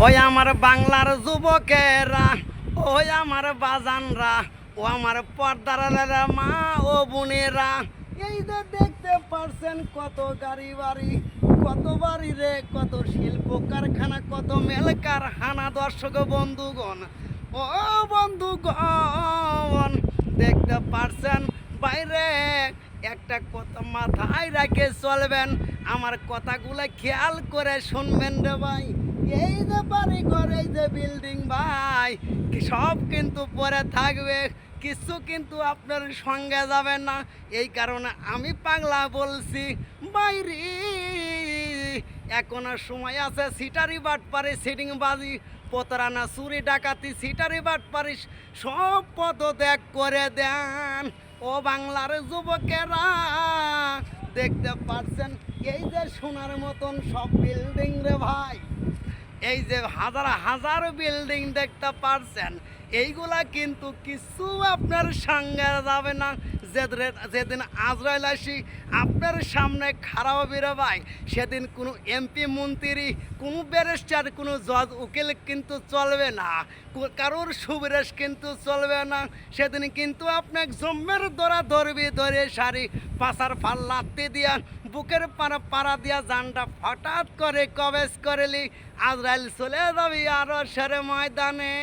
ওই আমার বাংলার যুবকেরা, ওই আমার বাজানরা, ও আমার পর্দার মা ও বোনেরা, এই যে দেখতে পারছেন কত গাড়ি বাড়ি, কত বাড়ি রে, কত শিল্প কারখানা, কত মেল কারখানা। দর্শক বন্ধুগণ, ও বন্ধুগণ, দেখতে পারছেন বাইরে একটা কথা মাথায় রেখে চলবেন, আমার কথাগুলো খেয়াল করে শুনবেন রে ভাই। এই যে বাড়ি ঘর, এই যে বিল্ডিং ভাই, সব কিন্তু পরে থাকবে, কিছু কিন্তু আপনার সঙ্গে যাবে না। এই কারণে আমি পাগলা বলছি বাইরে এখন আর সময় আছে সিটারি বাটপারি, সিটিং বাজি, প্রতারণা, চুরি ডাকাতি, সিটারি বাটপারি সব পদত্যাগ করে দেন। ও বাংলার যুবকেরা, দেখতে পাচ্ছেন এই যে সোনার মতন সব বিল্ডিং রে ভাই, এই যে হাজার হাজার বিল্ডিং দেখতে পারছেন, এইগুলা কিন্তু কিছু আপনার সঙ্গে যাবে না। যেদিন আজরাইল আসি আপনার সামনে খারাপ বেরো ভাই, সেদিন কোনো এমপি মন্ত্রী, কোনো ব্যারিস্টার, কোনো জজ উকিল কিন্তু চলবে না, কারোর সুবিরেশ কিন্তু চলবে না। সেদিন কিন্তু আপনাকে জম্মের ধরা ধরবি, ধরে সারি পাশার ফাল লাত্তি দিয়া, বুকের পাড়া দিয়া জানটা হঠাৎ করে কবেজ করেলি, আজরাইল চলে যাবি আরো সেরে ময়দানে।